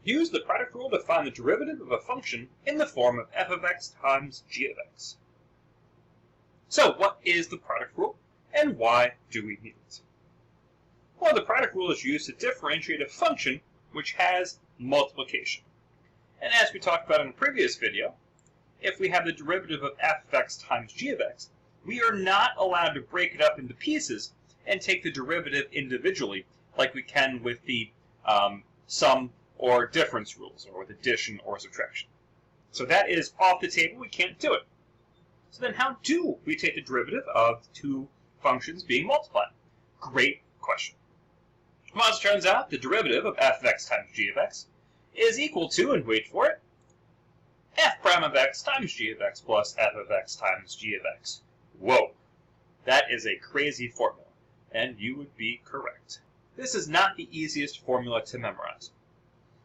Use the product rule to find the derivative of a function in the form of f of x times g of x. So what is the product rule, and why do we need it? Well, the product rule is used to differentiate a function which has multiplication. And as we talked about in a previous video, if we have the derivative of f of x times g of x, we are not allowed to break it up into pieces and take the derivative individually like we can with the sum or difference rules, or with addition or subtraction. So that is off the table. We can't do it. So then how do we take the derivative of two functions being multiplied? Great question. Well, as it turns out, the derivative of f of x times g of x is equal to, and wait for it, f prime of x times g of x plus f of x times g of x. Whoa, that is a crazy formula, and you would be correct. This is not the easiest formula to memorize.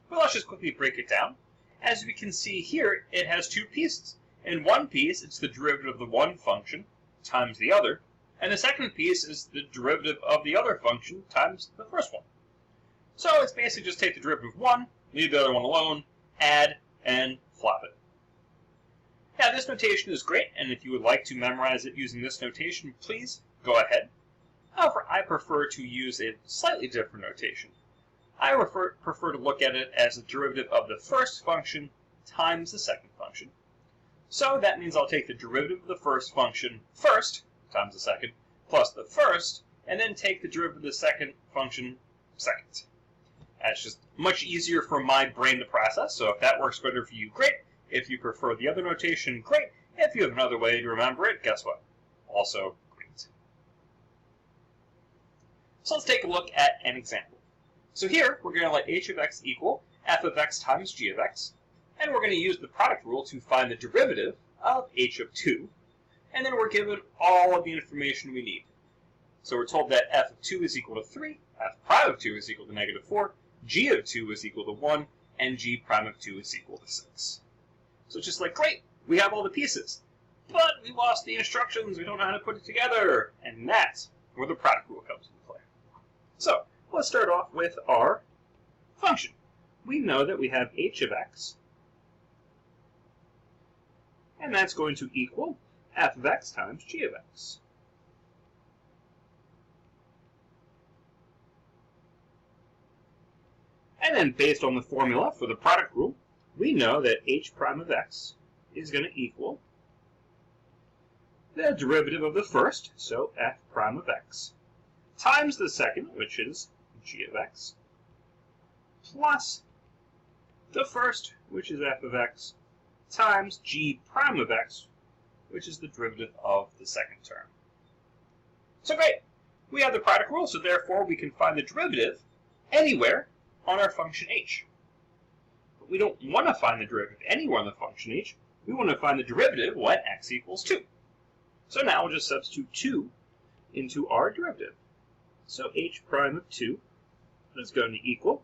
But let's just quickly break it down. As we can see here, it has two pieces. In one piece, it's the derivative of the one function times the other, and the second piece is the derivative of the other function times the first one. So it's basically just take the derivative of one, leave the other one alone, add, and flop it. Now this notation is great, and if you would like to memorize it using this notation, please go ahead. However, I prefer to use a slightly different notation. I prefer to look at it as the derivative of the first function times the second function. So that means I'll take the derivative of the first function first, times the second, plus the first, and then take the derivative of the second function second. That's just much easier for my brain to process, so if that works better for you, great. If you prefer the other notation, great. If you have another way to remember it, guess what? Also great. So let's take a look at an example. So here, we're going to let h of x equal f of x times g of x, and we're going to use the product rule to find the derivative of h of 2, and then we're given all of the information we need. So we're told that f of 2 is equal to 3, f prime of 2 is equal to negative 4, g of 2 is equal to 1, and g prime of 2 is equal to 6. So it's just like, great, we have all the pieces, but we lost the instructions, we don't know how to put it together, and that's where the product rule comes into play. So let's start off with our function. We know that we have h of x, and that's going to equal f of x times g of x. And then based on the formula for the product rule, we know that h prime of x is going to equal the derivative of the first, so f prime of x, times the second, which is g of x, plus the first, which is f of x, times g prime of x, which is the derivative of the second term. So great! We have the product rule, so therefore we can find the derivative anywhere on our function h. But we don't want to find the derivative anywhere on the function h. We want to find the derivative when x equals 2. So now we'll just substitute 2 into our derivative. So h prime of 2 is going to equal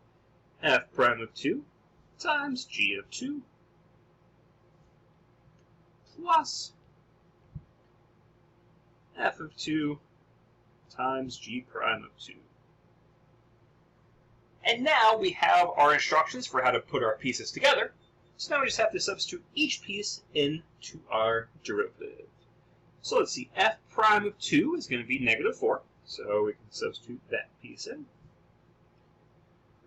f prime of 2 times g of 2 plus f of 2 times g prime of 2. And now we have our instructions for how to put our pieces together. So now we just have to substitute each piece into our derivative. So let's see, f prime of 2 is going to be negative 4. So we can substitute that piece in.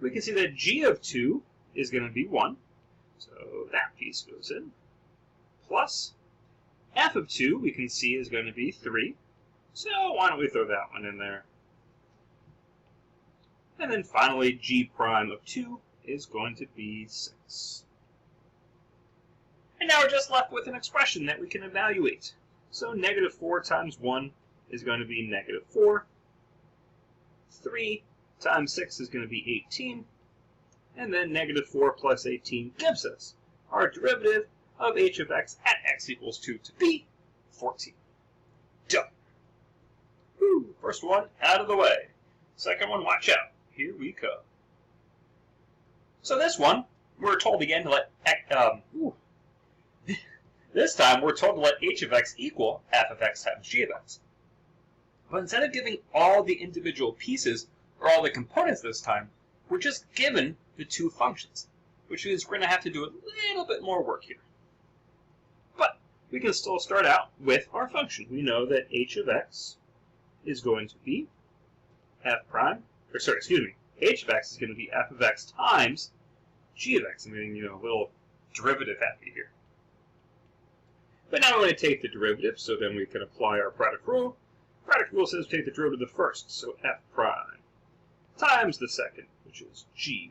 We can see that g of 2 is going to be 1. So that piece goes in. Plus f of 2 we can see is going to be 3. So why don't we throw that one in there? And then finally, g prime of 2 is going to be 6. And now we're just left with an expression that we can evaluate. So negative 4 times 1 is going to be negative 4. 3 times 6 is going to be 18. And then negative 4 plus 18 gives us our derivative of h of x at x equals 2 to be 14. Done. Whew, first one out of the way. Second one, watch out. Here we go. So this one, we're told again to let this time we're told to let h of x equal f of x times g of x. But instead of giving all the individual pieces, or all the components this time, we're just given the two functions. which means we're going to have to do a little bit more work here. But we can still start out with our function. We know that h of x is going to be f prime, or sorry, excuse me, h of x is going to be f of x times g of x. I'm getting, a little derivative happy here. But now we're going to take the derivative, so then we can apply our product rule. Product rule says take the derivative first, so f prime times the second, which is g,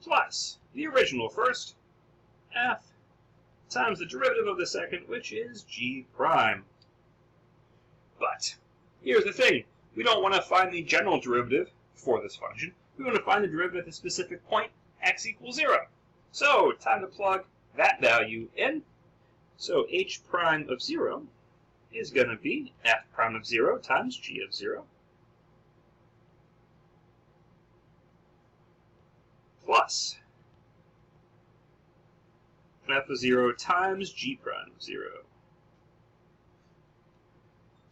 plus the original first, f, times the derivative of the second, which is g prime. But here's the thing. We don't want to find the general derivative for this function. We want to find the derivative at the specific point, x equals 0. So time to plug that value in. So h prime of 0 is going to be f prime of 0 times g of 0 plus f of 0 times g prime of 0.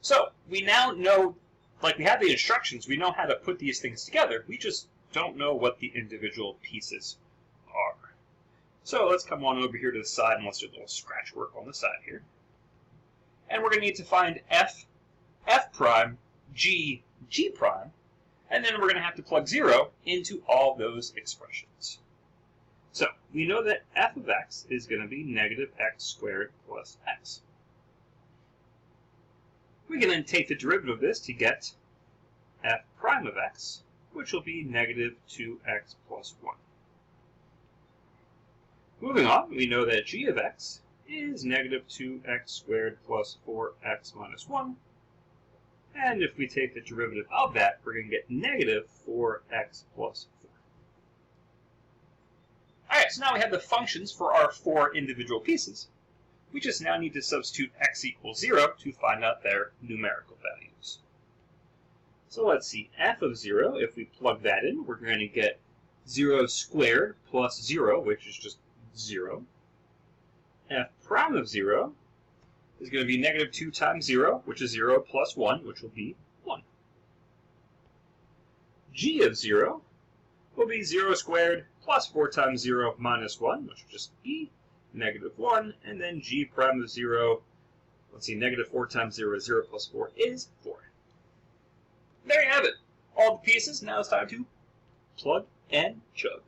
So we now know, like we have the instructions, we know how to put these things together. We just don't know what the individual pieces are. So let's come on over here to the side and let's do a little scratch work on the side here. And we're going to need to find f prime, g prime, and then we're going to have to plug 0 into all those expressions. So we know that f of x is going to be negative x squared plus x. We can then take the derivative of this to get f prime of x, which will be negative 2x plus 1. Moving on, we know that g of x is negative 2x squared plus 4x minus 1. And if we take the derivative of that, we're going to get negative 4x plus 4. Alright, so now we have the functions for our 4 individual pieces. We just now need to substitute x equals 0 to find out their numerical values. So let's see, f of 0, if we plug that in, we're going to get 0 squared plus 0, which is just 0. F prime of 0 is going to be negative 2 times 0, which is 0 plus 1, which will be 1. G of 0 will be 0 squared plus 4 times 0 minus 1, which will just be negative 1. And then g prime of 0, let's see, negative 4 times 0 is 0 plus 4 is 4. There you have it. All the pieces. Now it's time to plug and chug.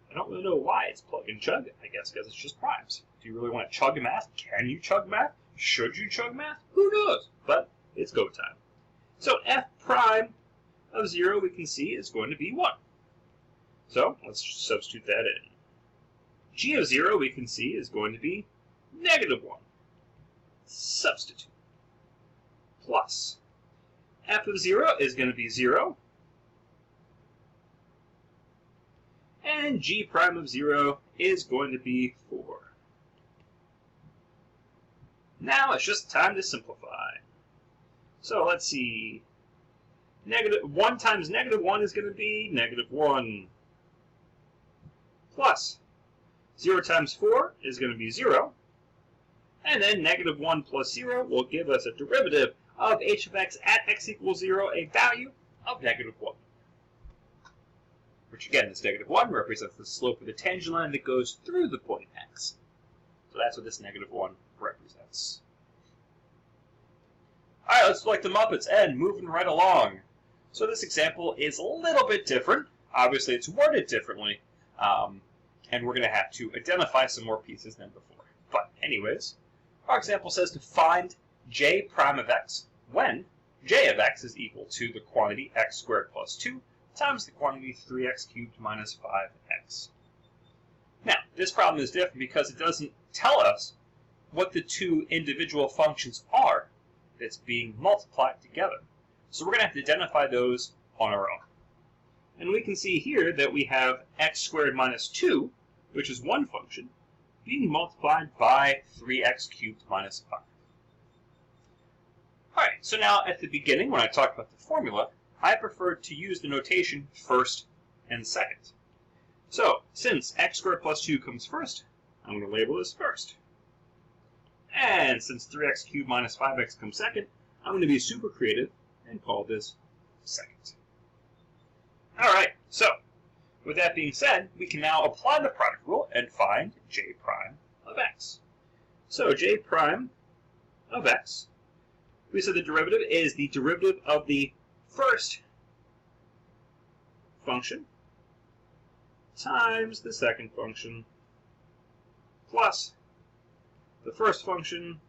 I don't really know why it's plug and chug. I guess because it's just primes. Do you really want to chug math? Can you chug math? Should you chug math? Who knows? But it's go time. So f prime of 0 we can see is going to be 1. So let's substitute that in. G of 0 we can see is going to be negative 1. Substitute. Plus f of 0 is going to be 0. And g prime of 0 is going to be 4. Now it's just time to simplify. So let's see. Negative 1 times negative 1 is going to be negative 1. Plus 0 times 4 is going to be 0. And then negative 1 plus 0 will give us a derivative of h of x at x equals 0, a value of negative 1. Which again, this negative 1 represents the slope of the tangent line that goes through the point x. So that's what this negative 1 represents. Alright, let's do like the Muppets and moving right along. So this example is a little bit different. Obviously, it's worded differently. And we're going to have to identify some more pieces than before. But anyways, our example says to find j prime of x when j of x is equal to the quantity x squared plus 2 times the quantity 3x cubed minus 5x. Now, this problem is different because it doesn't tell us what the two individual functions are that's being multiplied together. So we're going to have to identify those on our own. And we can see here that we have x squared minus 2, which is one function, being multiplied by 3x cubed minus 5. Alright, so now at the beginning, when I talked about the formula, I preferred to use the notation first and second. So, since x squared plus 2 comes first, I'm going to label this first. And since 3x cubed minus 5x comes second, I'm going to be super creative and call this second. Alright, so With that being said, we can now apply the product rule and find j prime of x. So j prime of x, we said the derivative is the derivative of the first function times the second function plus the first function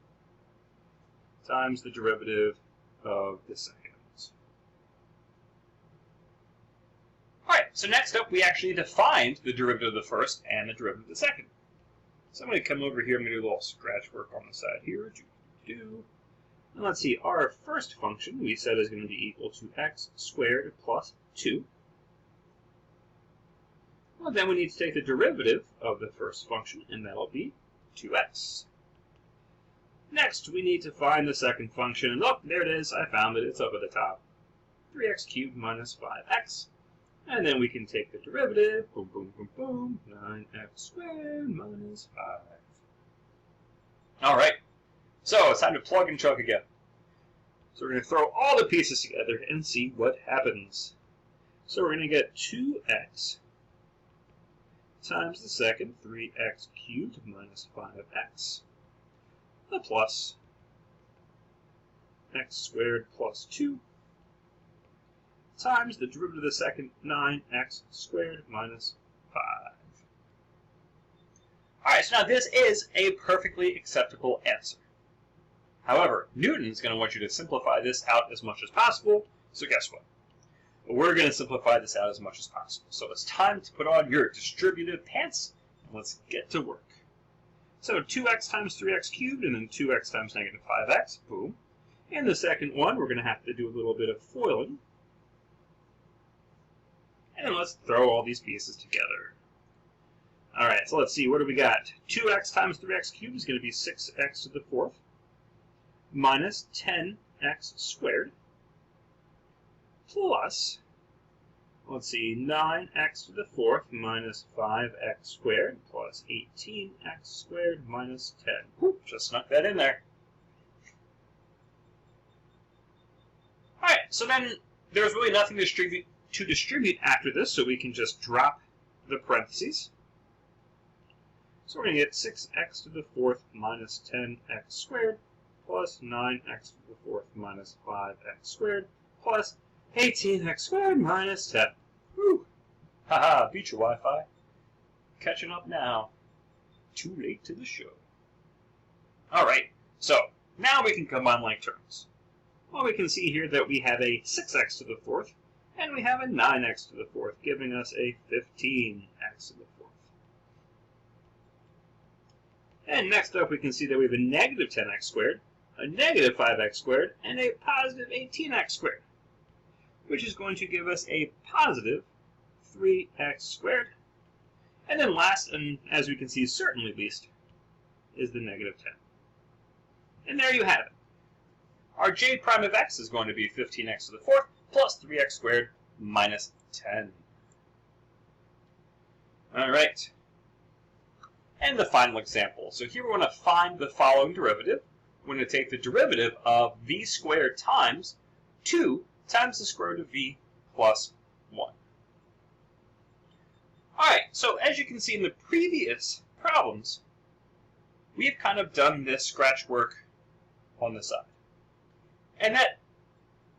times the derivative of the second. Alright, so next up we actually need to find the derivative of the first and the derivative of the second. So I'm going to come over here, I'm going to do a little scratch work on the side here. And let's see, our first function we said is going to be equal to x squared plus 2. Well, then we need to take the derivative of the first function, and that'll be 2x. Next, we need to find the second function, and oh, there it is, I found it, it's up at the top. 3x cubed minus 5x. And then we can take the derivative, boom, boom, boom, boom, 9x squared minus 5. Alright, so it's time to plug and chug again. So we're going to throw all the pieces together and see what happens. So we're going to get 2x times the second, 3x cubed minus 5x, the plus x squared plus 2 times the derivative of the second, 9x squared minus 5. Alright, so now this is a perfectly acceptable answer. However, Newton's going to want you to simplify this out as much as possible, so guess what? We're going to simplify this out as much as possible. So it's time to put on your distributive pants, and let's get to work. So 2x times 3x cubed, and then 2x times negative 5x, boom. And the second one, we're going to have to do a little bit of FOILing. And let's throw all these pieces together. Alright, so let's see, what do we got? 2x times 3x cubed is going to be 6x to the fourth minus 10x squared plus, let's see, 9x to the fourth minus 5x squared plus 18x squared minus 10. Whoop, just snuck that in there. Alright, so then there's really nothing to distribute after this, so we can just drop the parentheses. So we're going to get 6x to the fourth minus 10x squared plus 9x to the fourth minus 5x squared plus 18x squared minus 10. Whew. Haha, beat your Wi-Fi. Catching up now. Too late to the show. Alright, so now we can combine like terms. Well, we can see here that we have a 6x to the fourth and we have a 9x to the fourth, giving us a 15x to the fourth. And next up, we can see that we have a negative 10x squared, a negative 5x squared, and a positive 18x squared, which is going to give us a positive 3x squared. And then last, and as we can see certainly least, is the negative 10. And there you have it. Our j prime of x is going to be 15x to the fourth plus 3x squared minus 10. All right. And the final example. So here we're going to find the following derivative. We're going to take the derivative of v squared times 2 times the square root of v plus 1. Alright, so as you can see in the previous problems, we've kind of done this scratch work on the side. And that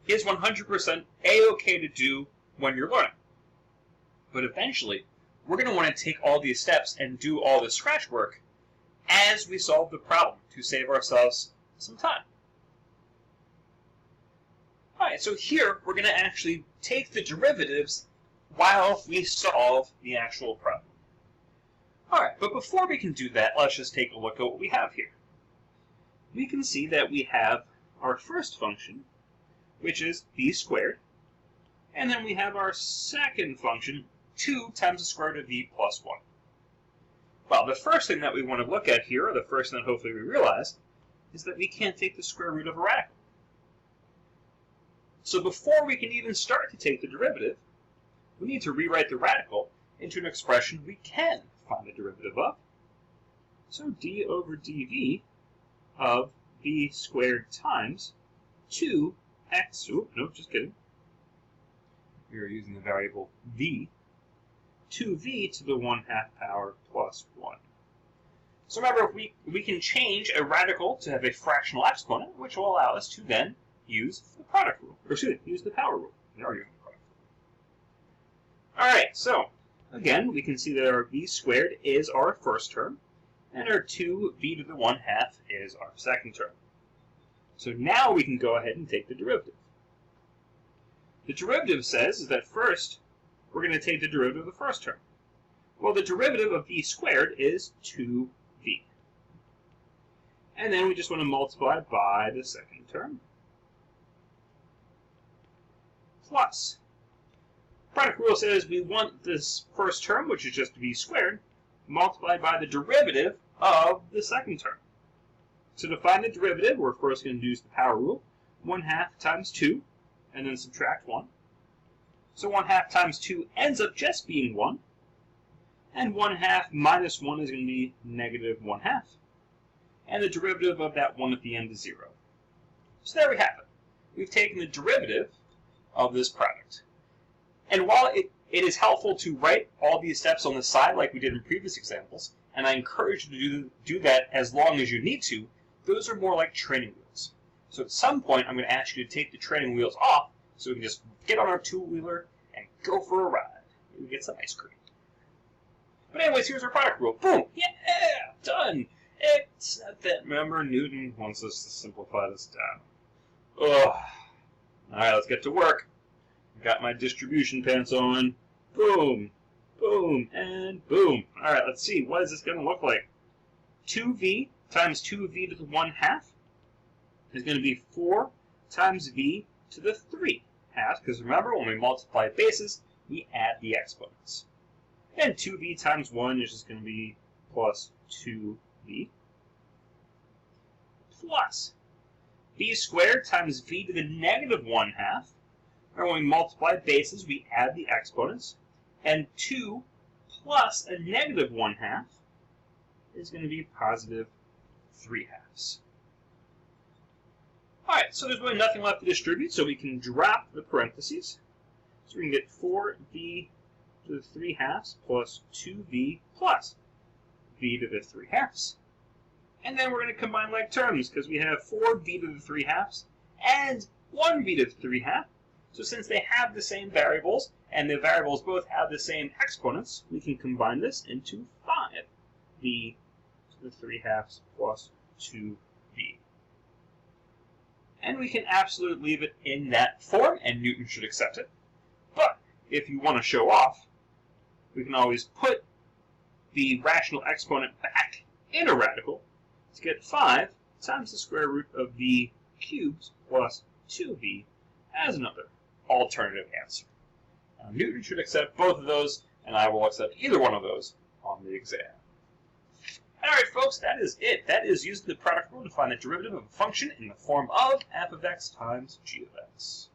is 100% a-okay to do when you're learning. But eventually, we're going to want to take all these steps and do all this scratch work as we solve the problem to save ourselves some time. Alright, so here we're going to actually take the derivatives while we solve the actual problem. Alright, but before we can do that, let's just take a look at what we have here. We can see that we have our first function, which is v squared, and then we have our second function, 2 times the square root of v plus 1. Well, the first thing that we want to look at here, or the first thing that hopefully we realize, is that we can't take the square root of a radical. So before we can even start to take the derivative, we need to rewrite the radical into an expression we can find the derivative of. So d over dv of v squared times 2x, no, just kidding. We are using the variable v. 2v to the 1/2 power plus 1. So remember, we can change a radical to have a fractional exponent, which will allow us to then use the product rule, or excuse me, use the power rule. We are using the product rule. All right, so again, we can see that our v squared is our first term, and our 2v to the 1/2 is our second term. So now we can go ahead and take the derivative. The derivative says is that first, we're going to take the derivative of the first term. Well, the derivative of v squared is 2v. And then we just want to multiply by the second term. Plus. Product rule says we want this first term, which is just v squared, multiplied by the derivative of the second term. So to find the derivative, we're first going to use the power rule. 1/2 times 2, and then subtract 1. So 1/2 times 2 ends up just being 1. And 1/2 minus 1 is going to be negative 1/2. And the derivative of that 1 at the end is 0. So there we have it. We've taken the derivative of this product. And while it is helpful to write all these steps on the side like we did in previous examples, and I encourage you to do that as long as you need to, those are more like training wheels. So at some point, I'm going to ask you to take the training wheels off so we can just get on our two-wheeler and go for a ride. Maybe get some ice cream. But anyways, here's our product rule. Boom! Yeah! Done! Except that, remember, Newton wants us to simplify this down. Ugh. Alright, let's get to work. Got my distribution pants on. Boom! Boom! And boom! Alright, let's see. What is this going to look like? 2v times 2v to the 1/2 is going to be 4 times v to the 3/2. Because remember, when we multiply bases, we add the exponents. And 2v times 1 is just going to be plus 2v. Plus v squared times v to the negative 1/2. And when we multiply bases, we add the exponents. And 2 plus a negative 1/2 is going to be positive 3/2. Alright, so there's really nothing left to distribute, so we can drop the parentheses. So we can get 4v to the 3/2 plus 2v plus v to the 3/2. And then we're going to combine like terms, because we have 4v to the 3/2 and 1v to the 3/2. So since they have the same variables, and the variables both have the same exponents, we can combine this into 5v to the 3/2 plus 2v. And we can absolutely leave it in that form, and Newton should accept it. But if you want to show off, we can always put the rational exponent back in a radical to get 5 times the square root of v cubed plus 2v as another alternative answer. Now, Newton should accept both of those, and I will accept either one of those on the exam. Alright folks, that is it. That is using the product rule to find the derivative of a function in the form of f of x times g of x.